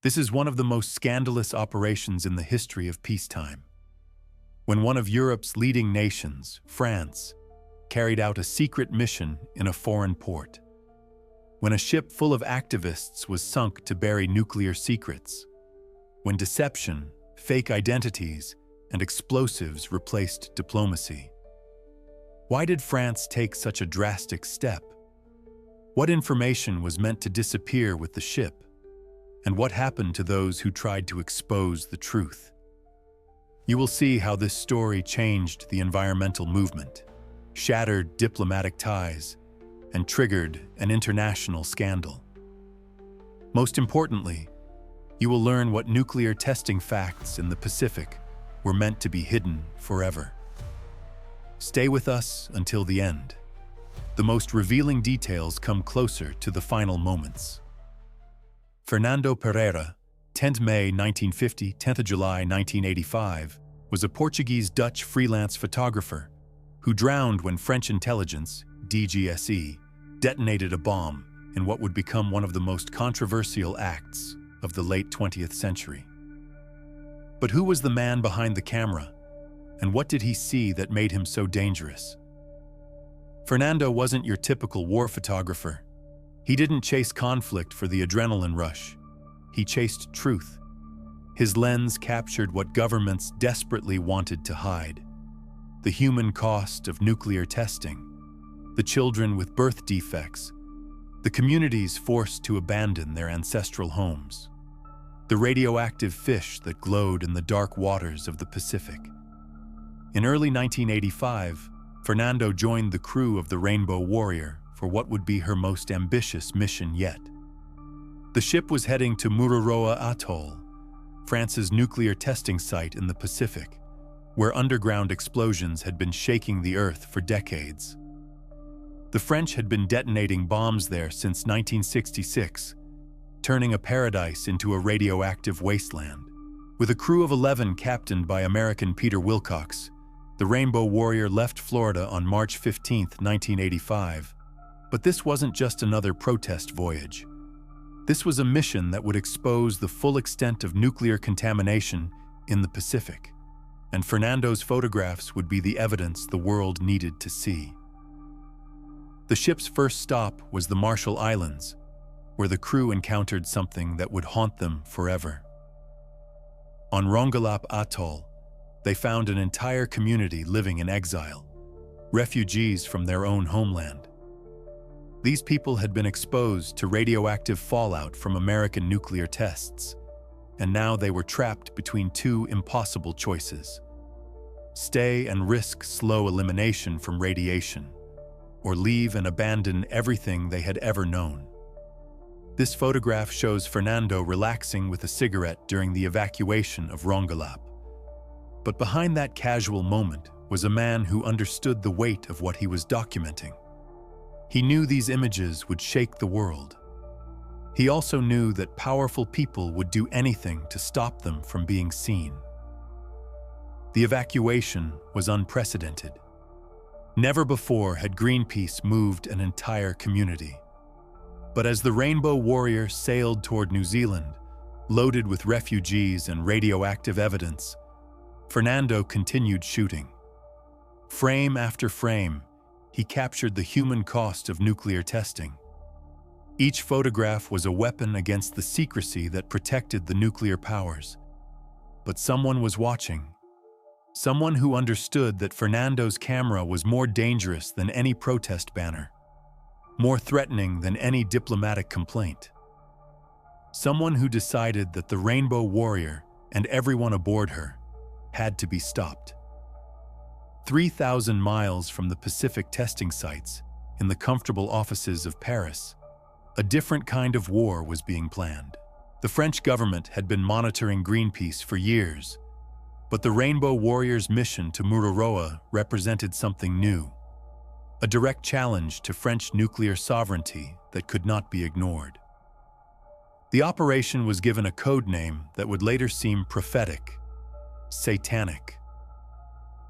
This is one of the most scandalous operations in the history of peacetime. When one of Europe's leading nations, France, carried out a secret mission in a foreign port. When a ship full of activists was sunk to bury nuclear secrets. When deception, fake identities, and explosives replaced diplomacy. Why did France take such a drastic step? What information was meant to disappear with the ship? And what happened to those who tried to expose the truth? You will see how this story changed the environmental movement, shattered diplomatic ties, and triggered an international scandal. Most importantly, you will learn what nuclear testing facts in the Pacific were meant to be hidden forever. Stay with us until the end. The most revealing details come closer to the final moments. Fernando Pereira, 10th May 1950, 10th July 1985, was a Portuguese-Dutch freelance photographer who drowned when French intelligence, DGSE, detonated a bomb in what would become one of the most controversial acts of the late 20th century. But who was the man behind the camera, and what did he see that made him so dangerous? Fernando wasn't your typical war photographer. He didn't chase conflict for the adrenaline rush. He chased truth. His lens captured what governments desperately wanted to hide: the human cost of nuclear testing, the children with birth defects, the communities forced to abandon their ancestral homes, the radioactive fish that glowed in the dark waters of the Pacific. In early 1985, Fernando joined the crew of the Rainbow Warrior for what would be her most ambitious mission yet. The ship was heading to Mururoa Atoll, France's nuclear testing site in the Pacific, where underground explosions had been shaking the earth for decades. The French had been detonating bombs there since 1966, turning a paradise into a radioactive wasteland. With a crew of 11 captained by American Peter Wilcox, the Rainbow Warrior left Florida on March 15, 1985. But this wasn't just another protest voyage. This was a mission that would expose the full extent of nuclear contamination in the Pacific, and Fernando's photographs would be the evidence the world needed to see. The ship's first stop was the Marshall Islands, where the crew encountered something that would haunt them forever. On Rongelap Atoll, they found an entire community living in exile, refugees from their own homeland. These people had been exposed to radioactive fallout from American nuclear tests, and now they were trapped between two impossible choices: stay and risk slow elimination from radiation, or leave and abandon everything they had ever known. This photograph shows Fernando relaxing with a cigarette during the evacuation of Rongelap. But behind that casual moment was a man who understood the weight of what he was documenting. He knew these images would shake the world. He also knew that powerful people would do anything to stop them from being seen. The evacuation was unprecedented. Never before had Greenpeace moved an entire community. But as the Rainbow Warrior sailed toward New Zealand, loaded with refugees and radioactive evidence, Fernando continued shooting. Frame after frame, he captured the human cost of nuclear testing. Each photograph was a weapon against the secrecy that protected the nuclear powers. But someone was watching. Someone who understood that Fernando's camera was more dangerous than any protest banner, more threatening than any diplomatic complaint. Someone who decided that the Rainbow Warrior and everyone aboard her had to be stopped. 3,000 miles from the Pacific testing sites, in the comfortable offices of Paris, a different kind of war was being planned. The French government had been monitoring Greenpeace for years, but the Rainbow Warrior's mission to Mururoa represented something new, a direct challenge to French nuclear sovereignty that could not be ignored. The operation was given a code name that would later seem prophetic: satanic.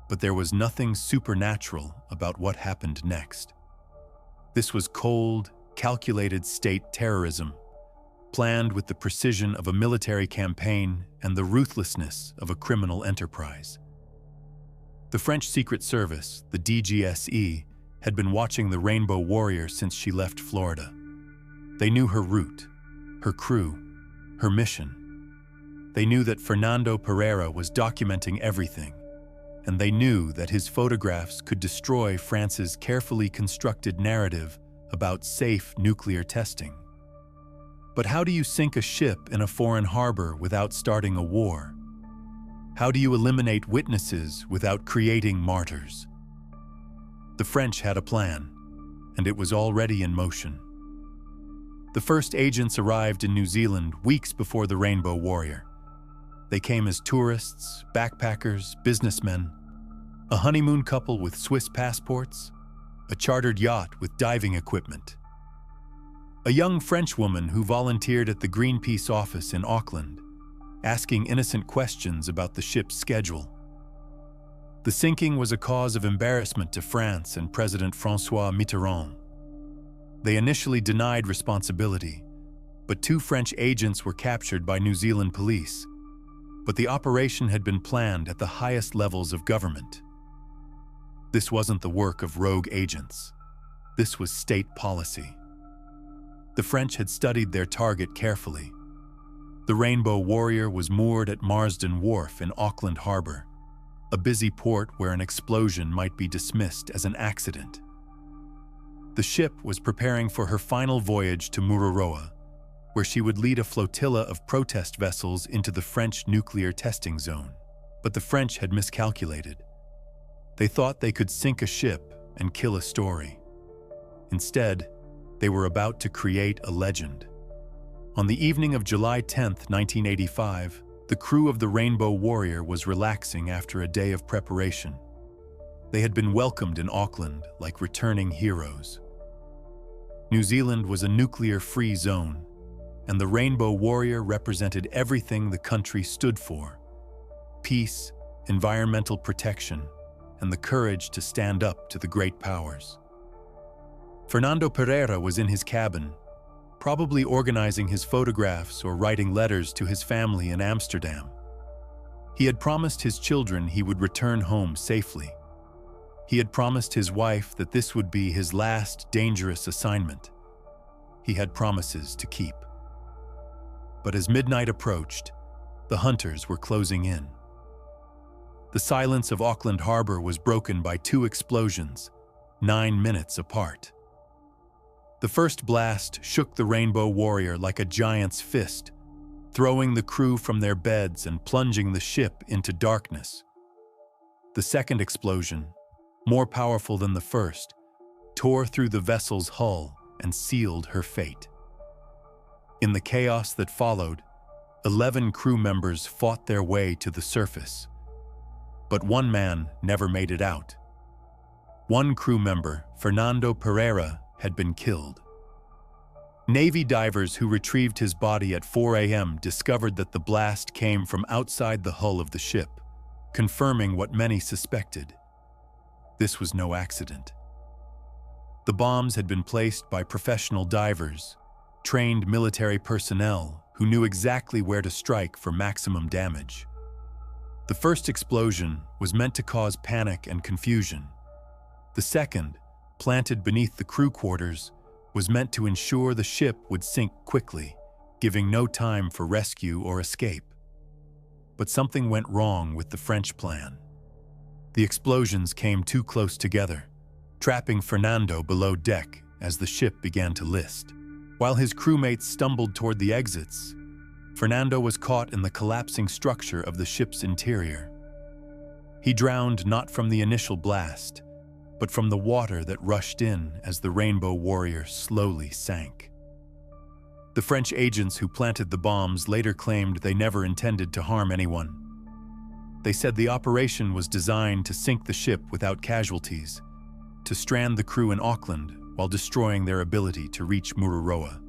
But there was nothing supernatural about what happened next. This was cold, calculated state terrorism, planned with the precision of a military campaign and the ruthlessness of a criminal enterprise. The French Secret Service, the DGSE, had been watching the Rainbow Warrior since she left Florida. They knew her route, her crew, her mission. They knew that Fernando Pereira was documenting everything, and they knew that his photographs could destroy France's carefully constructed narrative about safe nuclear testing. But how do you sink a ship in a foreign harbor without starting a war? How do you eliminate witnesses without creating martyrs? The French had a plan, and it was already in motion. The first agents arrived in New Zealand weeks before the Rainbow Warrior. They came as tourists, backpackers, businessmen, a honeymoon couple with Swiss passports, a chartered yacht with diving equipment, a young French woman who volunteered at the Greenpeace office in Auckland, asking innocent questions about the ship's schedule. The sinking was a cause of embarrassment to France and President François Mitterrand. They initially denied responsibility, but 2 French agents were captured by New Zealand police. But the operation had been planned at the highest levels of government. This wasn't the work of rogue agents. This was state policy. The French had studied their target carefully. The Rainbow Warrior was moored at Marsden Wharf in Auckland Harbor, a busy port where an explosion might be dismissed as an accident. The ship was preparing for her final voyage to Mururoa, where she would lead a flotilla of protest vessels into the French nuclear testing zone. But the French had miscalculated. They thought they could sink a ship and kill a story. Instead, they were about to create a legend. On the evening of July 10, 1985, the crew of the Rainbow Warrior was relaxing after a day of preparation. They had been welcomed in Auckland like returning heroes. New Zealand was a nuclear-free zone, and the Rainbow Warrior represented everything the country stood for: peace, environmental protection, and the courage to stand up to the great powers. Fernando Pereira was in his cabin, probably organizing his photographs or writing letters to his family in Amsterdam. He had promised his children he would return home safely. He had promised his wife that this would be his last dangerous assignment. He had promises to keep. But as midnight approached, the hunters were closing in. The silence of Auckland Harbor was broken by 2 explosions, 9 minutes apart. The first blast shook the Rainbow Warrior like a giant's fist, throwing the crew from their beds and plunging the ship into darkness. The second explosion, more powerful than the first, tore through the vessel's hull and sealed her fate. In the chaos that followed, 11 crew members fought their way to the surface. But one man never made it out. One crew member, Fernando Pereira, had been killed. Navy divers who retrieved his body at 4 a.m. discovered that the blast came from outside the hull of the ship, confirming what many suspected. This was no accident. The bombs had been placed by professional divers, trained military personnel who knew exactly where to strike for maximum damage. The first explosion was meant to cause panic and confusion. The second, planted beneath the crew quarters, was meant to ensure the ship would sink quickly, giving no time for rescue or escape. But something went wrong with the French plan. The explosions came too close together, trapping Fernando below deck as the ship began to list. While his crewmates stumbled toward the exits, Fernando was caught in the collapsing structure of the ship's interior. He drowned not from the initial blast, but from the water that rushed in as the Rainbow Warrior slowly sank. The French agents who planted the bombs later claimed they never intended to harm anyone. They said the operation was designed to sink the ship without casualties, to strand the crew in Auckland while destroying their ability to reach Mururoa.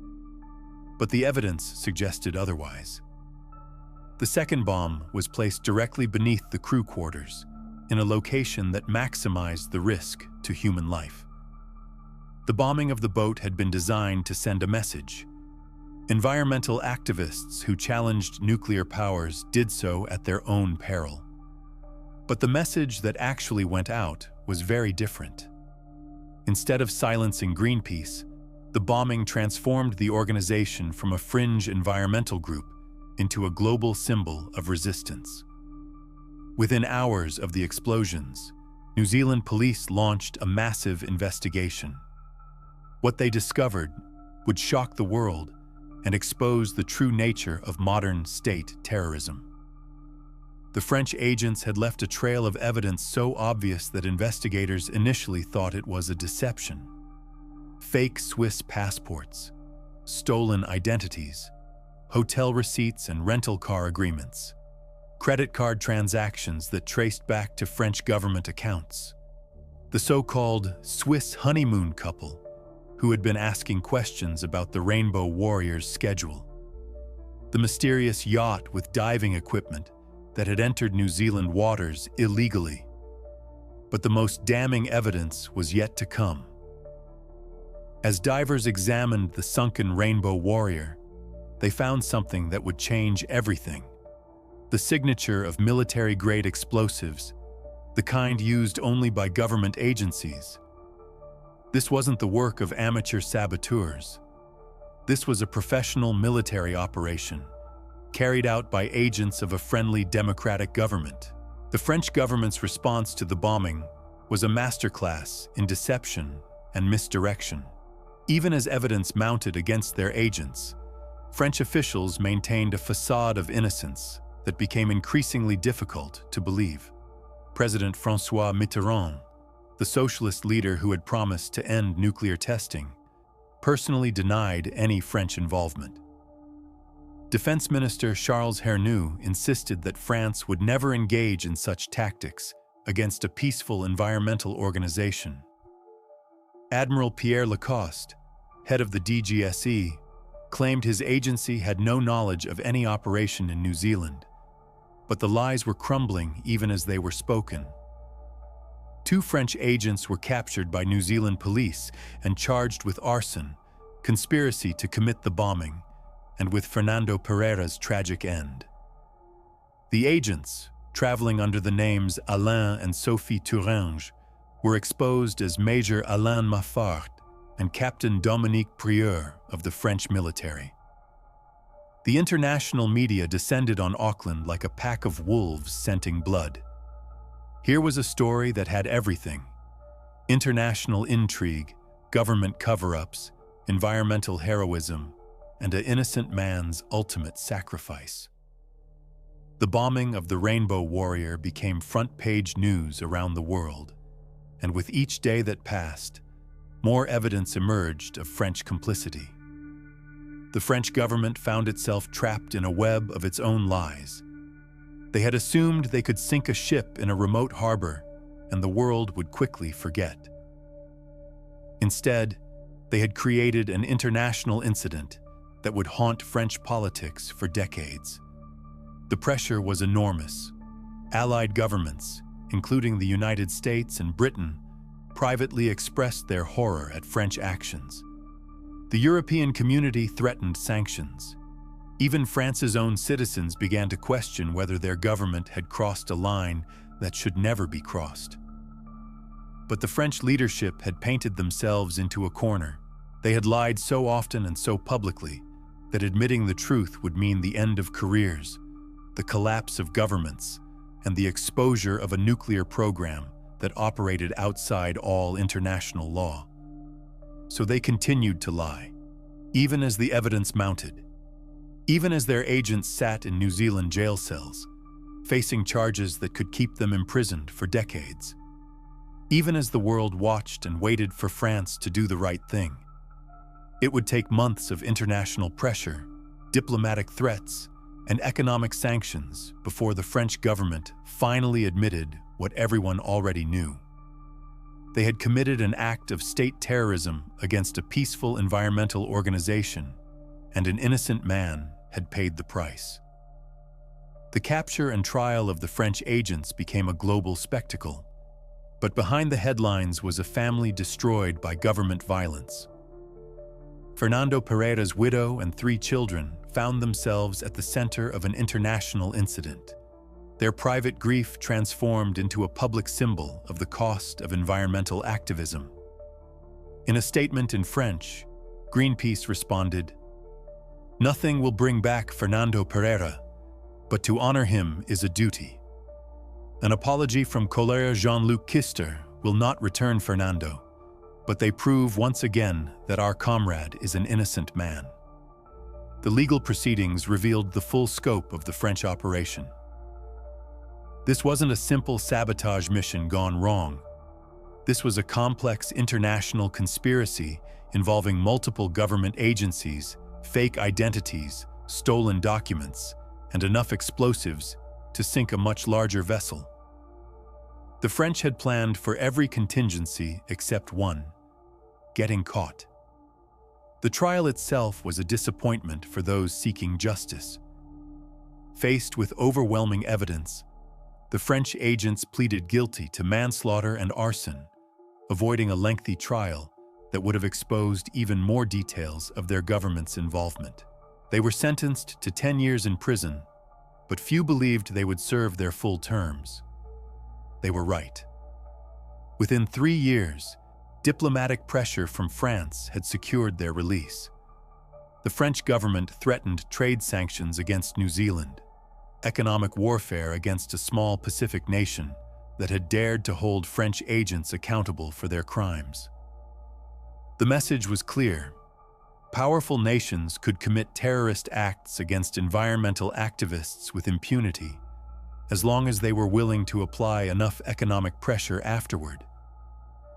But the evidence suggested otherwise. The second bomb was placed directly beneath the crew quarters, in a location that maximized the risk to human life. The bombing of the boat had been designed to send a message. Environmental activists who challenged nuclear powers did so at their own peril. But the message that actually went out was very different. Instead of silencing Greenpeace, the bombing transformed the organization from a fringe environmental group into a global symbol of resistance. Within hours of the explosions, New Zealand police launched a massive investigation. What they discovered would shock the world and expose the true nature of modern state terrorism. The French agents had left a trail of evidence so obvious that investigators initially thought it was a deception. Fake Swiss passports, stolen identities, hotel receipts and rental car agreements, credit card transactions that traced back to French government accounts. The so-called Swiss honeymoon couple, who had been asking questions about the Rainbow Warrior's schedule. The mysterious yacht with diving equipment that had entered New Zealand waters illegally. But the most damning evidence was yet to come. As divers examined the sunken Rainbow Warrior, they found something that would change everything. The signature of military-grade explosives, the kind used only by government agencies. This wasn't the work of amateur saboteurs. This was a professional military operation, carried out by agents of a friendly democratic government. The French government's response to the bombing was a masterclass in deception and misdirection. Even as evidence mounted against their agents, French officials maintained a facade of innocence that became increasingly difficult to believe. President François Mitterrand, the socialist leader who had promised to end nuclear testing, personally denied any French involvement. Defense Minister Charles Hernu insisted that France would never engage in such tactics against a peaceful environmental organization. Admiral Pierre Lacoste, head of the DGSE, claimed his agency had no knowledge of any operation in New Zealand. But the lies were crumbling even as they were spoken. 2 French agents were captured by New Zealand police and charged with arson, conspiracy to commit the bombing, and with Fernando Pereira's tragic end. The agents, traveling under the names Alain and Sophie Tourange, were exposed as Major Alain Maffart and Captain Dominique Prieur of the French military. The international media descended on Auckland like a pack of wolves scenting blood. Here was a story that had everything: international intrigue, government cover-ups, environmental heroism, and an innocent man's ultimate sacrifice. The bombing of the Rainbow Warrior became front-page news around the world, and with each day that passed, more evidence emerged of French complicity. The French government found itself trapped in a web of its own lies. They had assumed they could sink a ship in a remote harbor and the world would quickly forget. Instead, they had created an international incident that would haunt French politics for decades. The pressure was enormous. Allied governments, including the United States and Britain, privately expressed their horror at French actions. The European community threatened sanctions. Even France's own citizens began to question whether their government had crossed a line that should never be crossed. But the French leadership had painted themselves into a corner. They had lied so often and so publicly that admitting the truth would mean the end of careers, the collapse of governments, and the exposure of a nuclear program that operated outside all international law. So they continued to lie, even as the evidence mounted, even as their agents sat in New Zealand jail cells, facing charges that could keep them imprisoned for decades, even as the world watched and waited for France to do the right thing. It would take months of international pressure, diplomatic threats, and economic sanctions before the French government finally admitted what everyone already knew. They had committed an act of state terrorism against a peaceful environmental organization, and an innocent man had paid the price. The capture and trial of the French agents became a global spectacle, but behind the headlines was a family destroyed by government violence. Fernando Pereira's widow and 3 children found themselves at the center of an international incident. Their private grief transformed into a public symbol of the cost of environmental activism. In a statement in French, Greenpeace responded, "Nothing will bring back Fernando Pereira, but to honor him is a duty." An apology from Colère Jean-Luc Kister will not return Fernando, but they prove once again that our comrade is an innocent man. The legal proceedings revealed the full scope of the French operation. This wasn't a simple sabotage mission gone wrong. This was a complex international conspiracy involving multiple government agencies, fake identities, stolen documents, and enough explosives to sink a much larger vessel. The French had planned for every contingency except one: getting caught. The trial itself was a disappointment for those seeking justice. Faced with overwhelming evidence, the French agents pleaded guilty to manslaughter and arson, avoiding a lengthy trial that would have exposed even more details of their government's involvement. They were sentenced to 10 years in prison, but few believed they would serve their full terms. They were right. Within 3 years, diplomatic pressure from France had secured their release. The French government threatened trade sanctions against New Zealand, economic warfare against a small Pacific nation that had dared to hold French agents accountable for their crimes. The message was clear: powerful nations could commit terrorist acts against environmental activists with impunity, as long as they were willing to apply enough economic pressure afterward.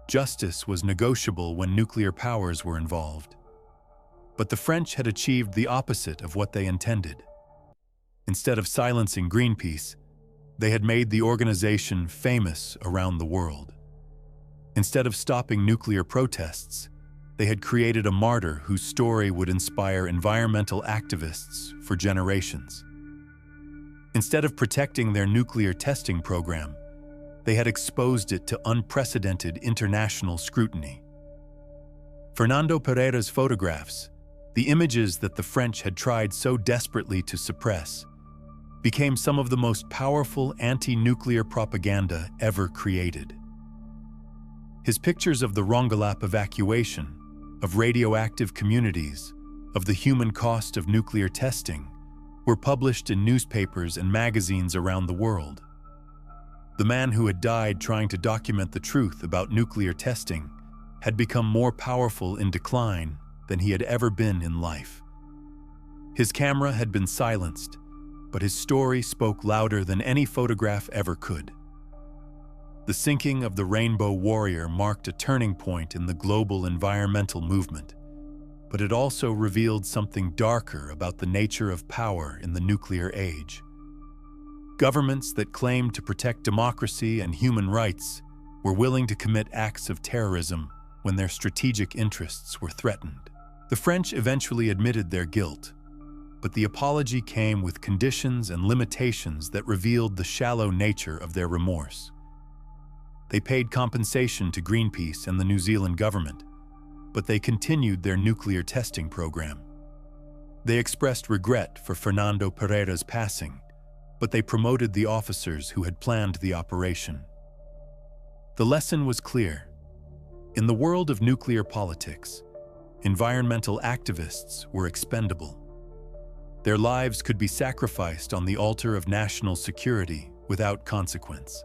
Justice was negotiable when nuclear powers were involved. But the French had achieved the opposite of what they intended. Instead of silencing Greenpeace, they had made the organization famous around the world. Instead of stopping nuclear protests, they had created a martyr whose story would inspire environmental activists for generations. Instead of protecting their nuclear testing program, they had exposed it to unprecedented international scrutiny. Fernando Pereira's photographs, the images that the French had tried so desperately to suppress, became some of the most powerful anti-nuclear propaganda ever created. His pictures of the Rongelap evacuation, of radioactive communities, of the human cost of nuclear testing, were published in newspapers and magazines around the world. The man who had died trying to document the truth about nuclear testing had become more powerful in decline than he had ever been in life. His camera had been silenced, but his story spoke louder than any photograph ever could. The sinking of the Rainbow Warrior marked a turning point in the global environmental movement, but it also revealed something darker about the nature of power in the nuclear age. Governments that claimed to protect democracy and human rights were willing to commit acts of terrorism when their strategic interests were threatened. The French eventually admitted their guilt, but the apology came with conditions and limitations that revealed the shallow nature of their remorse. They paid compensation to Greenpeace and the New Zealand government, but they continued their nuclear testing program. They expressed regret for Fernando Pereira's passing, but they promoted the officers who had planned the operation. The lesson was clear. In the world of nuclear politics, environmental activists were expendable. Their lives could be sacrificed on the altar of national security without consequence.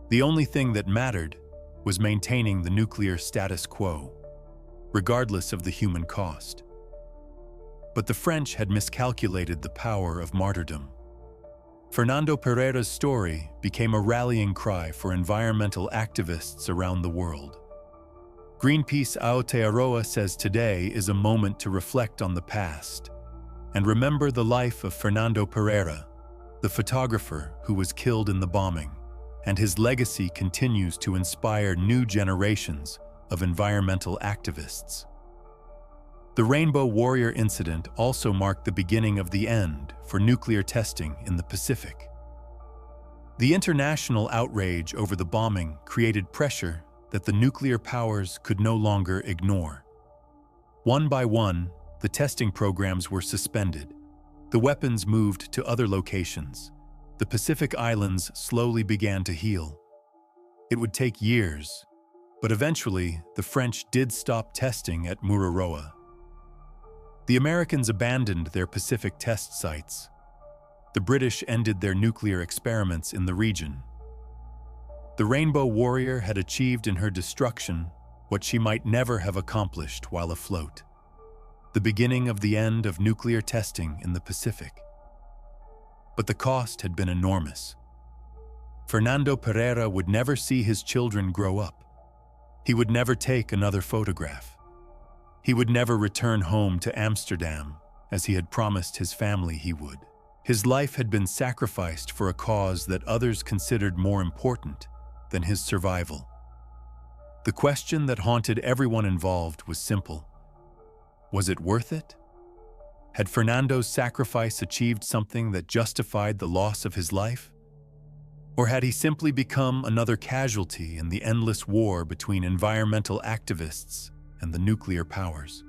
The only thing that mattered was maintaining the nuclear status quo, regardless of the human cost. But the French had miscalculated the power of martyrdom. Fernando Pereira's story became a rallying cry for environmental activists around the world. Greenpeace Aotearoa says today is a moment to reflect on the past and remember the life of Fernando Pereira, the photographer who was killed in the bombing, and his legacy continues to inspire new generations of environmental activists. The Rainbow Warrior incident also marked the beginning of the end for nuclear testing in the Pacific. The international outrage over the bombing created pressure that the nuclear powers could no longer ignore. One by one, the testing programs were suspended. The weapons moved to other locations. The Pacific Islands slowly began to heal. It would take years, but eventually the French did stop testing at Mururoa. The Americans abandoned their Pacific test sites. The British ended their nuclear experiments in the region. The Rainbow Warrior had achieved in her destruction what she might never have accomplished while afloat: the beginning of the end of nuclear testing in the Pacific. But the cost had been enormous. Fernando Pereira would never see his children grow up. He would never take another photograph. He would never return home to Amsterdam, as he had promised his family he would. His life had been sacrificed for a cause that others considered more important than his survival. The question that haunted everyone involved was simple. Was it worth it? Had Fernando's sacrifice achieved something that justified the loss of his life? Or had he simply become another casualty in the endless war between environmental activists and the nuclear powers?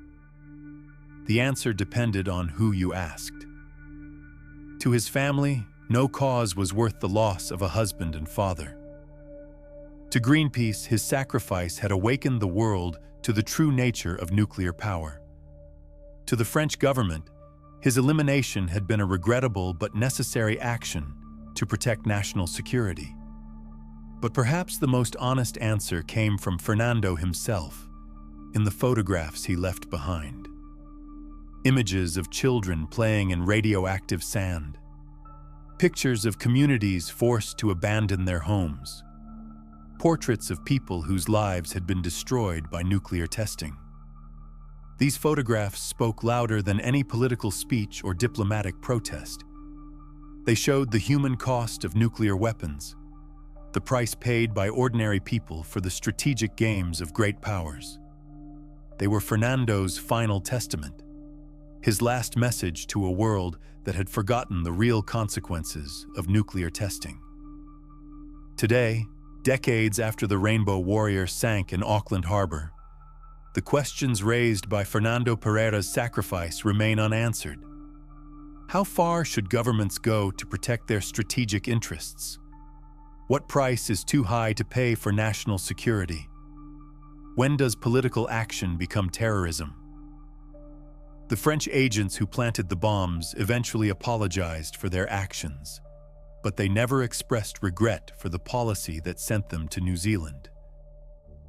The answer depended on who you asked. To his family, no cause was worth the loss of a husband and father. To Greenpeace, his sacrifice had awakened the world to the true nature of nuclear power. To the French government, his elimination had been a regrettable but necessary action to protect national security. But perhaps the most honest answer came from Fernando himself, in the photographs he left behind. Images of children playing in radioactive sand. Pictures of communities forced to abandon their homes. Portraits of people whose lives had been destroyed by nuclear testing. These photographs spoke louder than any political speech or diplomatic protest. They showed the human cost of nuclear weapons, the price paid by ordinary people for the strategic games of great powers. They were Fernando's final testament, his last message to a world that had forgotten the real consequences of nuclear testing. Today, decades after the Rainbow Warrior sank in Auckland Harbor, the questions raised by Fernando Pereira's sacrifice remain unanswered. How far should governments go to protect their strategic interests? What price is too high to pay for national security? When does political action become terrorism? The French agents who planted the bombs eventually apologized for their actions, but they never expressed regret for the policy that sent them to New Zealand.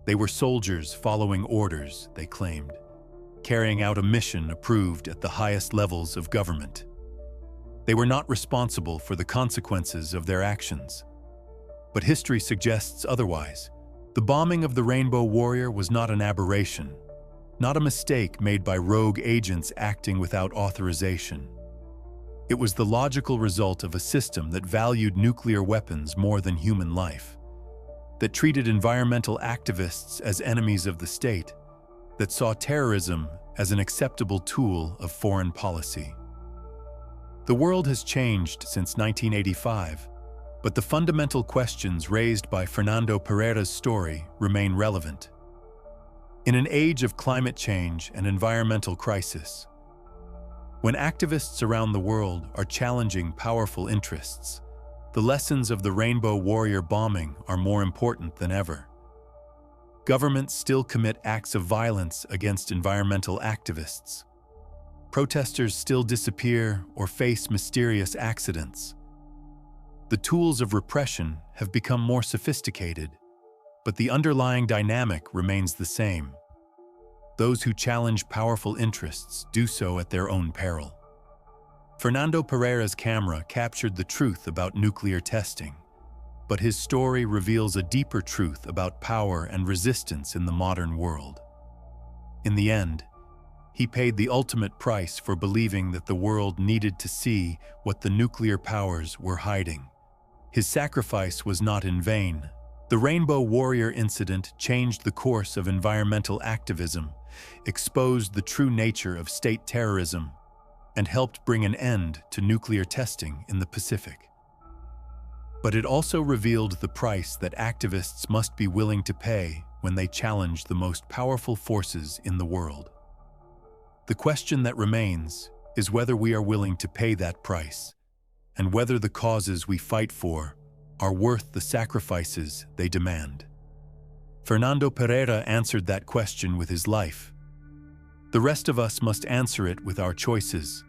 They were soldiers following orders, they claimed, carrying out a mission approved at the highest levels of government. They were not responsible for the consequences of their actions. But history suggests otherwise. The bombing of the Rainbow Warrior was not an aberration, not a mistake made by rogue agents acting without authorization. It was the logical result of a system that valued nuclear weapons more than human life, that treated environmental activists as enemies of the state, that saw terrorism as an acceptable tool of foreign policy. The world has changed since 1985, but the fundamental questions raised by Fernando Pereira's story remain relevant. In an age of climate change and environmental crisis, when activists around the world are challenging powerful interests, the lessons of the Rainbow Warrior bombing are more important than ever. Governments still commit acts of violence against environmental activists. Protesters still disappear or face mysterious accidents. The tools of repression have become more sophisticated, but the underlying dynamic remains the same. Those who challenge powerful interests do so at their own peril. Fernando Pereira's camera captured the truth about nuclear testing, but his story reveals a deeper truth about power and resistance in the modern world. In the end, he paid the ultimate price for believing that the world needed to see what the nuclear powers were hiding. His sacrifice was not in vain. The Rainbow Warrior incident changed the course of environmental activism, exposed the true nature of state terrorism, and helped bring an end to nuclear testing in the Pacific. But it also revealed the price that activists must be willing to pay when they challenge the most powerful forces in the world. The question that remains is whether we are willing to pay that price, and whether the causes we fight for are worth the sacrifices they demand. Fernando Pereira answered that question with his life. The rest of us must answer it with our choices,